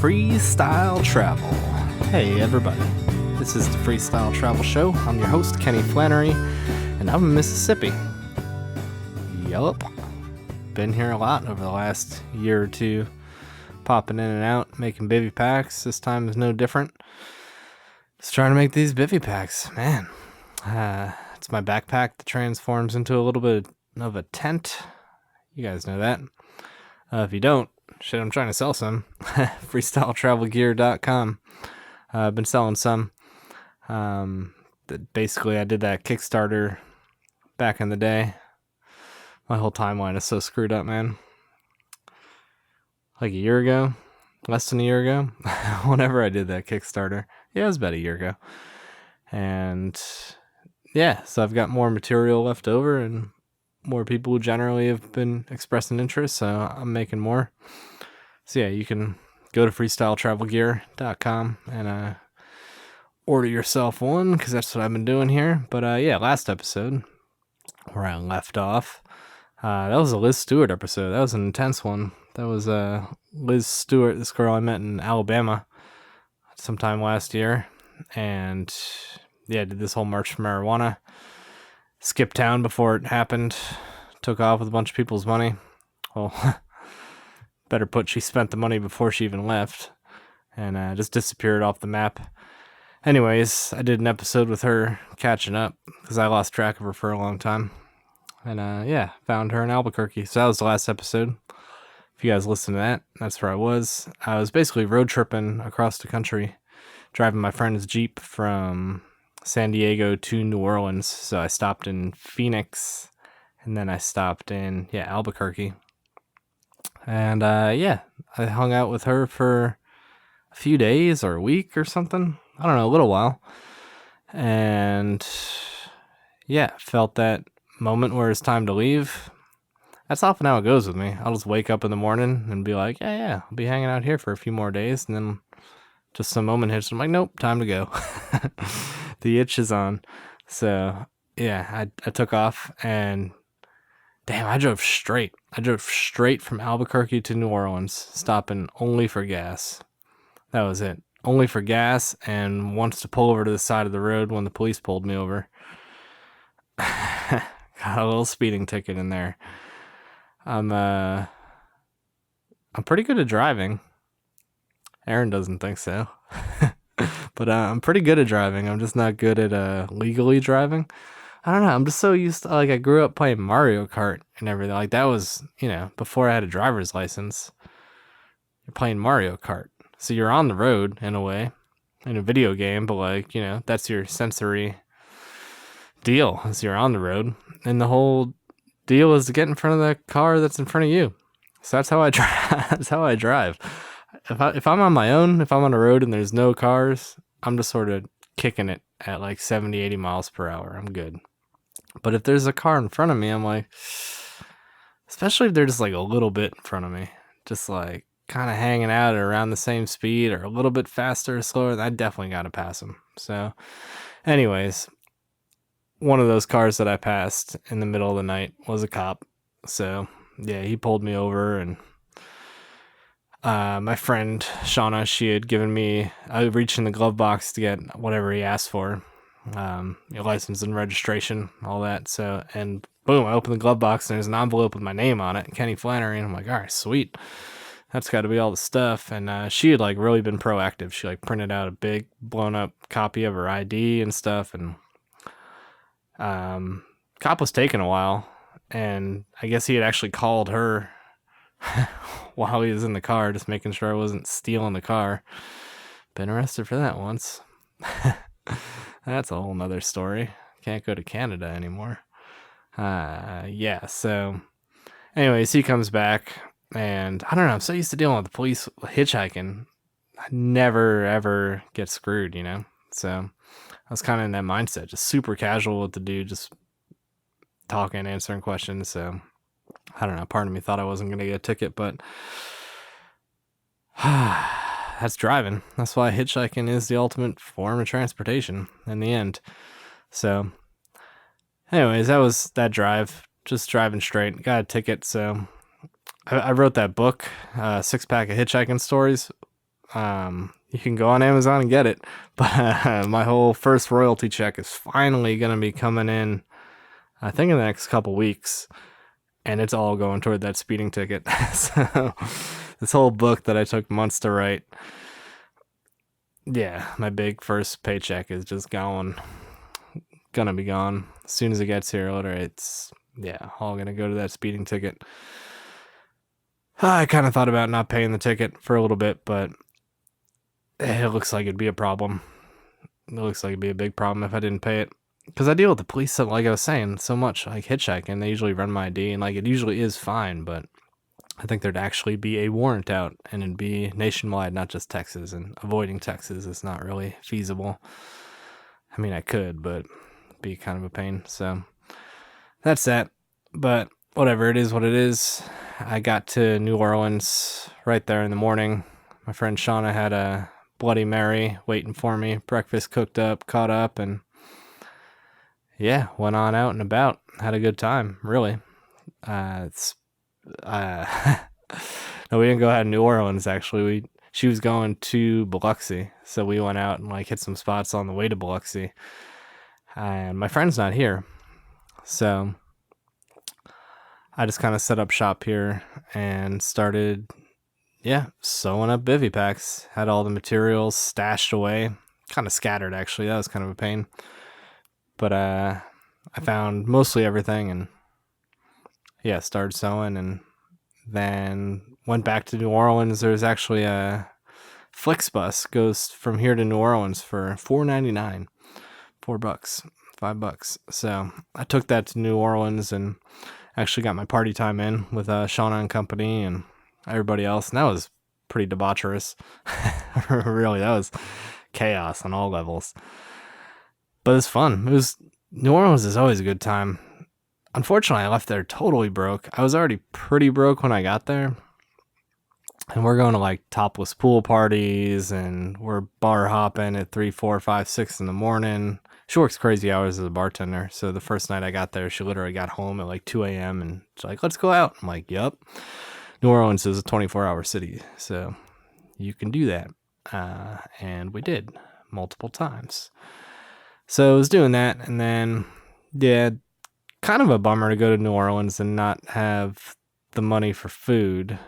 Freestyle Travel. Hey everybody, this is the Freestyle Travel Show. I'm your host, Kenny Flannery, and I'm in Mississippi. Yup. Been here a lot over the last year or two, popping in and out, making bivy packs. This time is no different. Just trying to make these bivy packs, man. It's my backpack that transforms into a little bit of a tent. You guys know that. If you don't, shit, I'm trying to sell some. FreestyleTravelGear.com. I've been selling some. Basically, I did that Kickstarter back in the day. My whole timeline is so screwed up, man. Like a year ago, less than a year ago, whenever I did that Kickstarter. Yeah, it was about a year ago. And yeah, so I've got more material left over and more people who generally have been expressing interest, so I'm making more. So yeah, you can go to freestyletravelgear.com and order yourself one, because that's what I've been doing here. But yeah, last episode, where I left off, that was a Liz Stewart episode. That was an intense one. That was Liz Stewart, this girl I met in Alabama sometime last year. And yeah, did this whole March for Marijuana. Skipped town before it happened. Took off with a bunch of people's money. Well, better put, she spent the money before she even left. And just disappeared off the map. Anyways, I did an episode with her catching up, because I lost track of her for a long time. And yeah, found her in Albuquerque. So that was the last episode. If you guys listen to that, that's where I was. I was basically road tripping across the country, driving my friend's Jeep from San Diego to New Orleans. So I stopped in Phoenix, and then I stopped in Albuquerque. And yeah, I hung out with her for a few days or a week or something. I don't know, a little while. And yeah, felt that moment where it's time to leave. That's often how it goes with me. I'll just wake up in the morning and be like, yeah, I'll be hanging out here for a few more days. And then just some moment hits. I'm like, nope, time to go. The itch is on. So yeah, I took off, and damn, I drove straight. I drove straight from Albuquerque to New Orleans, stopping only for gas. That was it. Only for gas, and once to pull over to the side of the road when the police pulled me over. Got a little speeding ticket in there. I'm pretty good at driving. Aaron doesn't think so. But I'm pretty good at driving. I'm just not good at legally driving. I don't know. I'm just so used to, like, I grew up playing Mario Kart and everything. Like, that was, before I had a driver's license. You're playing Mario Kart. So you're on the road, in a way, in a video game, but, like, that's your sensory deal, is you're on the road. And the whole deal is to get in front of the car that's in front of you. So that's how I drive. That's how I drive. If I'm on my own, if I'm on a road and there's no cars, I'm just sort of kicking it at like 70, 80 miles per hour. I'm good. But if there's a car in front of me, I'm like, especially if they're just like a little bit in front of me, just like kind of hanging out at around the same speed or a little bit faster or slower, I definitely got to pass them. So anyways, one of those cars that I passed in the middle of the night was a cop. So yeah, he pulled me over, and my friend Shauna, she had given me, I reached in the glove box to get whatever he asked for, your license and registration, all that. So, and boom, I opened the glove box and there's an envelope with my name on it, Kenny Flannery, and I'm like, all right, sweet. That's got to be all the stuff. And she had like really been proactive. She like printed out a big blown up copy of her ID and stuff. And cop was taking a while, and I guess he had actually called her while he was in the car, just making sure I wasn't stealing the car. Been arrested for that once. That's a whole nother story. Can't go to Canada anymore. Yeah, so anyways, he comes back, and I don't know, I'm so used to dealing with the police hitchhiking. I never ever get screwed, So I was kind of in that mindset, just super casual with the dude, just talking, answering questions. So I don't know, part of me thought I wasn't going to get a ticket, but that's driving. That's why hitchhiking is the ultimate form of transportation in the end. So anyways, that was that drive, just driving straight, got a ticket. So I wrote that book, 6-pack of hitchhiking stories. You can go on Amazon and get it. But my whole first royalty check is finally going to be coming in, I think, in the next couple weeks. And it's all going toward that speeding ticket. So this whole book that I took months to write, yeah, my big first paycheck is just gonna be gone. As soon as it gets here, it's, yeah, all gonna go to that speeding ticket. I kind of thought about not paying the ticket for a little bit, but it looks like it'd be a problem. It looks like it'd be a big problem if I didn't pay it. Because I deal with the police, like I was saying, so much, like hitchhiking. They usually run my ID, and like it usually is fine, but I think there'd actually be a warrant out, and it'd be nationwide, not just Texas. And avoiding Texas is not really feasible. I mean, I could, but it'd be kind of a pain. So that's that. But whatever, it is what it is. I got to New Orleans right there in the morning. My friend Shauna had a Bloody Mary waiting for me. Breakfast cooked up, caught up, and yeah, went on out and about. Had a good time, really. No, we didn't go out to New Orleans, actually. She was going to Biloxi, so we went out and like hit some spots on the way to Biloxi. And my friend's not here, so I just kind of set up shop here and started, sewing up bivy packs. Had all the materials stashed away, kind of scattered, actually. That was kind of a pain. But I found mostly everything and, started sewing, and then went back to New Orleans. There's actually a Flixbus goes from here to New Orleans for $4.99, $5. So I took that to New Orleans and actually got my party time in with Shauna and company and everybody else, and that was pretty debaucherous. Really, that was chaos on all levels. But it's fun. New Orleans is always a good time. Unfortunately, I left there totally broke. I was already pretty broke when I got there. And we're going to like topless pool parties, and we're bar hopping at 3, 4, 5, 6 in the morning. She works crazy hours as a bartender. So the first night I got there, she literally got home at like 2 a.m. and she's like, let's go out. I'm like, yep. New Orleans is a 24-hour city, so you can do that. And we did multiple times. So I was doing that, and then, kind of a bummer to go to New Orleans and not have the money for food.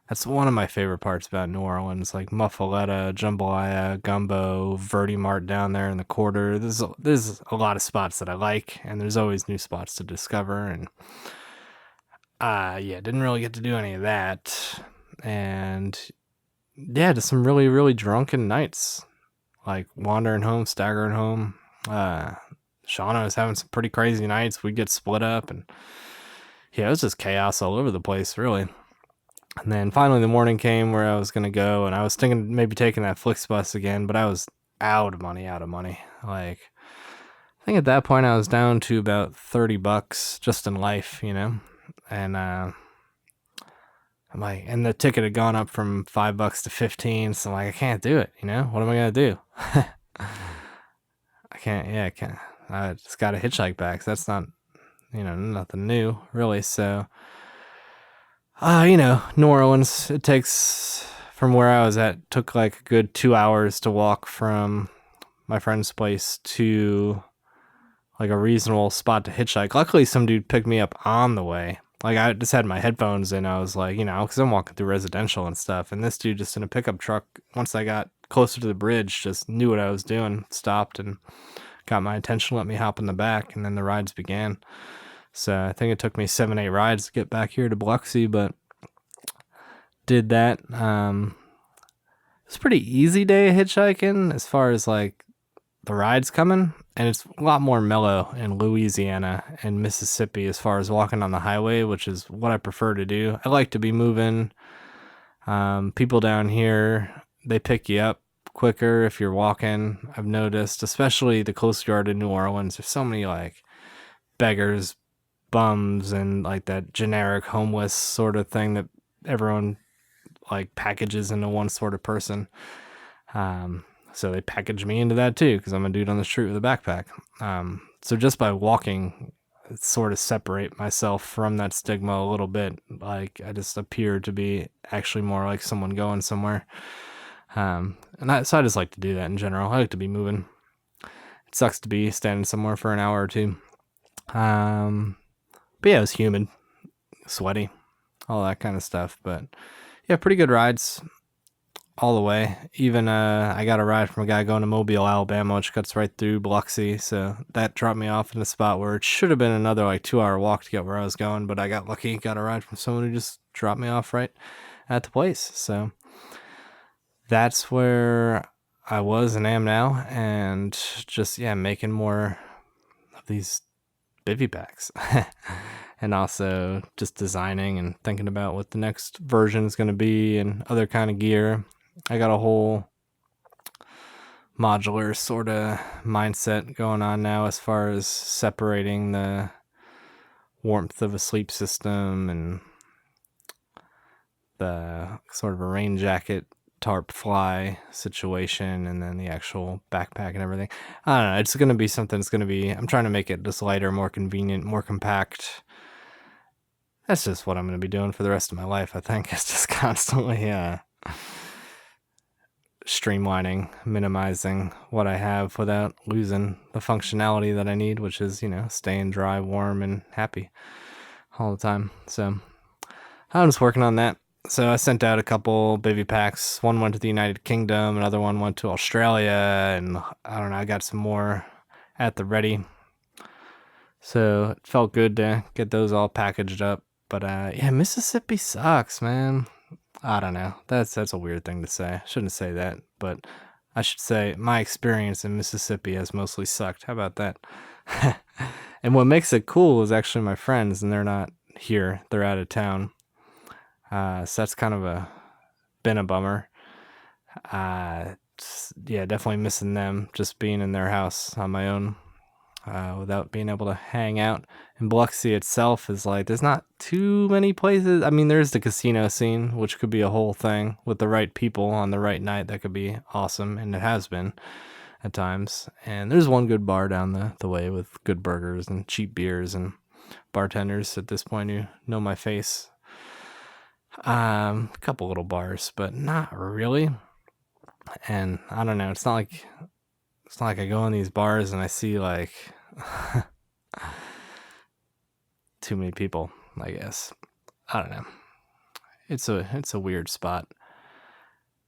That's one of my favorite parts about New Orleans, like muffaletta, jambalaya, gumbo, Verdi Mart down there in the quarter. There's a lot of spots that I like, and there's always new spots to discover, and didn't really get to do any of that. And just some really, really drunken nights. Like wandering home, staggering home. Shauna was having some pretty crazy nights. We'd get split up, and it was just chaos all over the place, really. And then finally the morning came where I was going to go, and I was thinking maybe taking that Flixbus again, but I was out of money. Like, I think at that point I was down to about $30 just in life, and I'm like, and the ticket had gone up from $5 to 15, so I'm like, I can't do it, what am I gonna do? I can't. I just got a hitchhike back, so that's not, nothing new, really. So, New Orleans, it takes, from where I was at, took like a good 2 hours to walk from my friend's place to like a reasonable spot to hitchhike. Luckily, some dude picked me up on the way. Like, I just had my headphones in. I was like, because I'm walking through residential and stuff. And this dude just in a pickup truck, once I got closer to the bridge, just knew what I was doing, stopped and got my attention, let me hop in the back, and then the rides began. So I think it took me 7, 8 rides to get back here to Biloxi, but did that. It was a pretty easy day of hitchhiking as far as like the rides coming. And it's a lot more mellow in Louisiana and Mississippi as far as walking on the highway, which is what I prefer to do. I like to be moving. People down here, they pick you up quicker if you're walking, I've noticed, especially the closer you are to New Orleans. There's so many like beggars, bums, and like that generic homeless sort of thing that everyone like packages into one sort of person. So they package me into that too, because I'm a dude on the street with a backpack. So just by walking, sort of separate myself from that stigma a little bit. Like, I just appear to be actually more like someone going somewhere. So I just like to do that in general. I like to be moving. It sucks to be standing somewhere for an hour or two. But yeah, it was humid, sweaty, all that kind of stuff. But yeah, pretty good rides all the way. Even I got a ride from a guy going to Mobile, Alabama, which cuts right through Biloxi. So that dropped me off in a spot where it should have been another 2-hour walk to get where I was going. But I got lucky, got a ride from someone who just dropped me off right at the place. So that's where I was and am now. And just, making more of these BivyPacks. And also just designing and thinking about what the next version is going to be and other kind of gear. I got a whole modular sort of mindset going on now as far as separating the warmth of a sleep system and the sort of a rain jacket tarp fly situation and then the actual backpack and everything. I don't know. It's going to be something that's going to be, I'm trying to make it just lighter, more convenient, more compact. That's just what I'm going to be doing for the rest of my life, I think. It's just constantly streamlining, minimizing what I have without losing the functionality that I need, which is, staying dry, warm, and happy all the time. So I'm just working on that. So I sent out a couple BivyPacks. One went to the United Kingdom, another one went to Australia, and I don't know, I got some more at the ready. So it felt good to get those all packaged up. But Mississippi sucks, man. I don't know. That's a weird thing to say. I shouldn't say that, but I should say my experience in Mississippi has mostly sucked. How about that? And what makes it cool is actually my friends, and they're not here. They're out of town. So that's kind of been a bummer. Definitely missing them, just being in their house on my own. Without being able to hang out. And Biloxi itself is there's not too many places. I mean, there's the casino scene, which could be a whole thing with the right people on the right night. That could be awesome, and it has been at times. And there's one good bar down the way with good burgers and cheap beers and bartenders at this point who know my face. A couple little bars, but not really. And I don't know. It's not like I go in these bars and I see too many people, I guess. I don't know. It's a weird spot.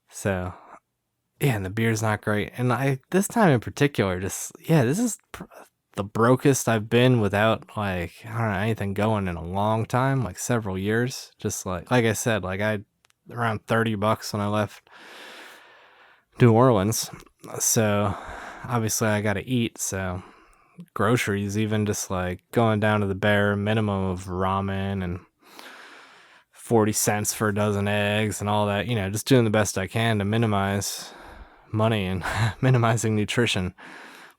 So, and the beer's not great. And this time in particular, this is the brokest I've been without I don't know, anything going in a long time, several years. Just like I said, I around $30 when I left New Orleans. So obviously I got to eat, so groceries, even just going down to the bare minimum of ramen and 40 cents for a dozen eggs and all that, just doing the best I can to minimize money and minimizing nutrition.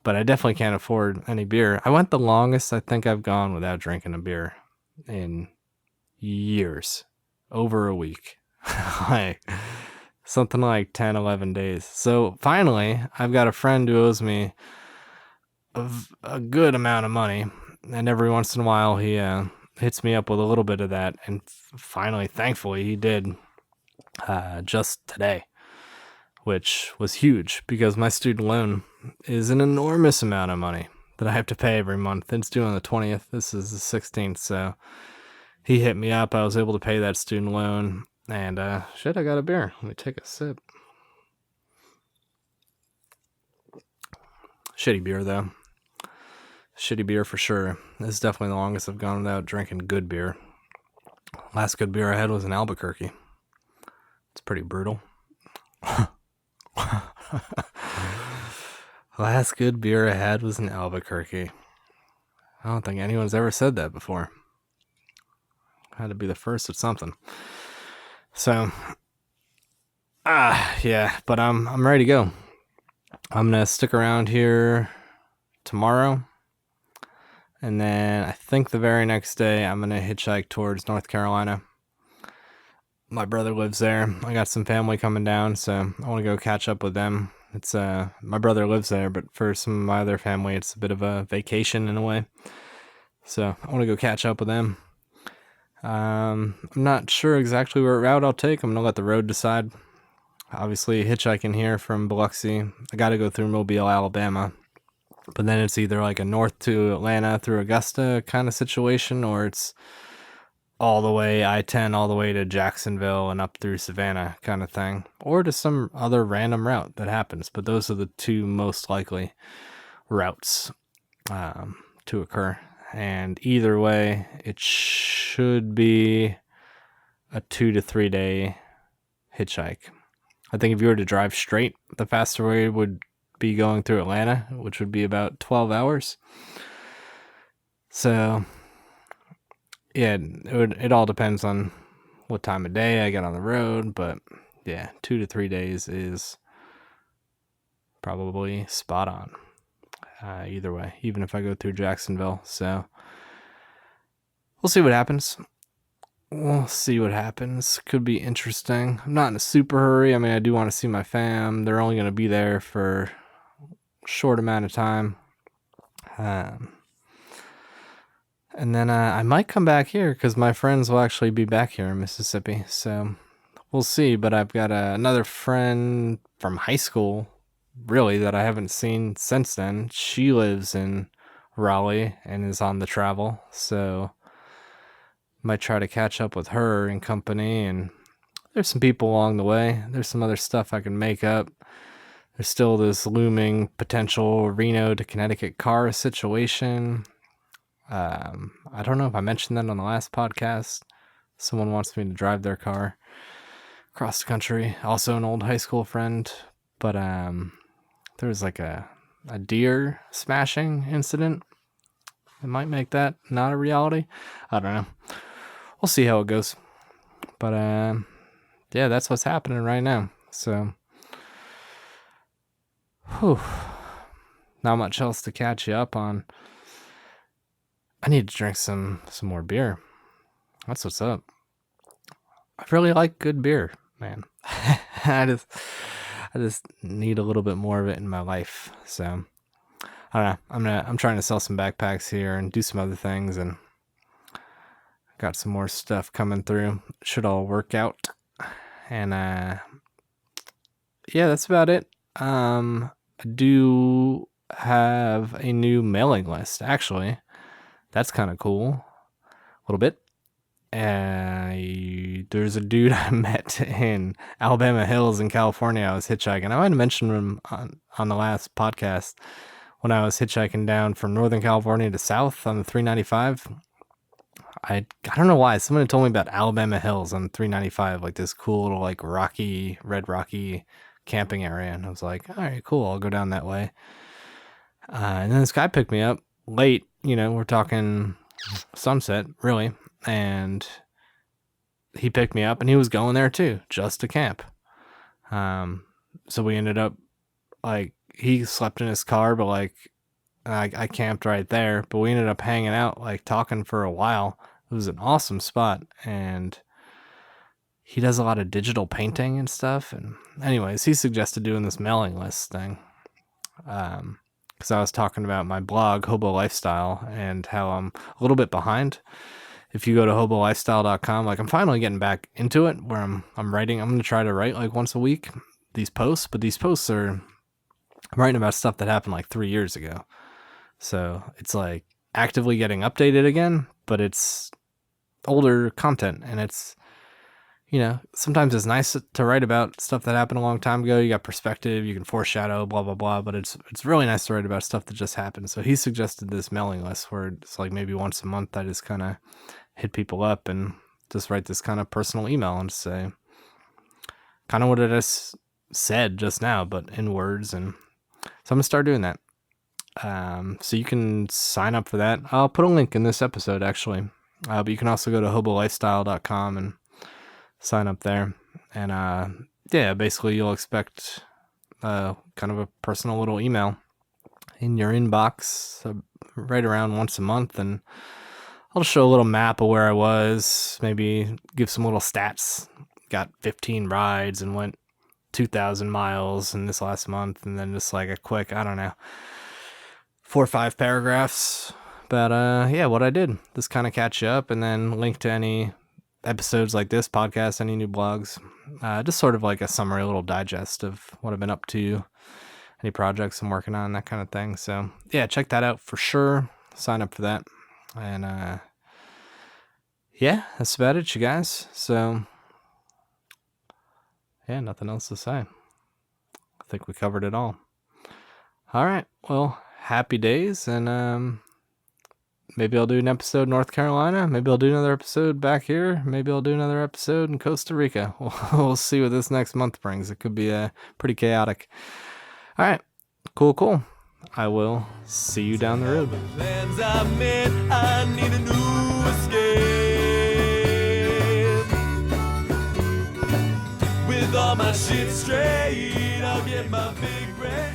But I definitely can't afford any beer. I went the longest I think I've gone without drinking a beer in years, over a week. Something like 10, 11 days. So finally, I've got a friend who owes me a good amount of money. And every once in a while, he hits me up with a little bit of that. And finally, thankfully, he did just today, which was huge because my student loan is an enormous amount of money that I have to pay every month. It's due on the 20th. This is the 16th. So he hit me up. I was able to pay that student loan. And, I got a beer. Let me take a sip. Shitty beer, though. Shitty beer for sure. This is definitely the longest I've gone without drinking good beer. Last good beer I had was in Albuquerque. It's pretty brutal. Last good beer I had was in Albuquerque. I don't think anyone's ever said that before. I had to be the first at something. So, but I'm ready to go. I'm gonna stick around here tomorrow, and then I think the very next day I'm gonna hitchhike towards North Carolina. My brother lives there. I got some family coming down, so I want to go catch up with them. It's my brother lives there, but for some of my other family, it's a bit of a vacation in a way. So I want to go catch up with them. I'm not sure exactly what route I'll take. I'm gonna let the road decide. obviously hitchhiking here from Biloxi. I got to go through Mobile, Alabama. But then it's either like a north to Atlanta through Augusta kind of situation, or it's all the way I-10 all the way to Jacksonville and up through Savannah kind of thing, or to some other random route that happens. But those are the two most likely routes to occur. And either way, it should be a 2 to 3 day hitchhike. I think if you were to drive straight, the faster way would be going through Atlanta, which would be about 12 hours. So yeah, it all depends on what time of day I get on the road, but yeah, 2 to 3 days is probably spot on. Either way, even if I go through Jacksonville. So we'll see what happens. Could be interesting. I'm not in a super hurry. I mean, I do want to see my fam. They're only going to be there for a short amount of time. And then I might come back here because my friends will actually be back here in Mississippi. So we'll see. But I've got another friend from high school, really, that I haven't seen since then. She lives in Raleigh and is on the travel. So might try to catch up with her in company. And there's some people along the way. There's some other stuff I can make up. There's still this looming potential Reno to Connecticut car situation. I don't know if I mentioned that on the last podcast. Someone wants me to drive their car across the country. Also an old high school friend. But there was like a deer smashing incident. It might make that not a reality. I don't know. We'll see how it goes. But yeah, that's what's happening right now. So not much else to catch you up on. I need to drink some more beer. That's what's up. I really like good beer, man. I just need a little bit more of it in my life. So I don't know. I'm trying to sell some backpacks here and do some other things, and got some more stuff coming through. Should all work out. And yeah, that's about it. I do have a new mailing list, actually. That's kind of cool. A little bit. There's a dude I met in Alabama Hills in California. I was hitchhiking. I might have mentioned him on the last podcast when I was hitchhiking down from Northern California to South on the 395. I don't know why. Someone had told me about Alabama Hills on 395, like this cool little like red rocky camping area. And I was like, all right, cool. I'll go down that way. And then this guy picked me up late. We're talking sunset, really. And he picked me up and he was going there too, just to camp. So we ended up, like, he slept in his car, but like I camped right there, but we ended up hanging out, like talking for a while. It was an awesome spot. And he does a lot of digital painting and stuff. And anyways, he suggested doing this mailing list thing. Because I was talking about my blog, Hobo Lifestyle, and how I'm a little bit behind. If you go to uberhobolifestyle.com, like I'm finally getting back into it, where I'm writing. I'm going to try to write like once a week these posts, but these posts I'm writing about stuff that happened like 3 years ago. So it's like actively getting updated again, but it's older content, and it's, sometimes it's nice to write about stuff that happened a long time ago. You got perspective, you can foreshadow, blah, blah, blah, but it's really nice to write about stuff that just happened. So he suggested this mailing list where it's like maybe once a month I just kind of hit people up and just write this kind of personal email and say kind of what I just said just now, but in words. And so I'm going to start doing that. So you can sign up for that. I'll put a link in this episode, actually. But you can also go to hobolifestyle.com and sign up there. And yeah, basically you'll expect kind of a personal little email in your inbox right around once a month. And I'll show a little map of where I was, maybe give some little stats. Got 15 rides and went 2,000 miles in this last month. And then just like a quick, 4 or 5 paragraphs about, yeah, what I did. Just kind of catch you up, and then link to any episodes like this podcast, any new blogs, just sort of like a summary, a little digest of what I've been up to, any projects I'm working on, that kind of thing. So yeah, check that out for sure. Sign up for that. And yeah, that's about it, you guys. So yeah, nothing else to say. I think we covered it all. All right, well, happy days, and maybe I'll do an episode in North Carolina. Maybe I'll do another episode back here. Maybe I'll do another episode in Costa Rica. We'll see what this next month brings. It could be pretty chaotic. All right, cool. I will see you down the road. Plans I made, I need a new escape. With all my shit straight, I'll get my big brain.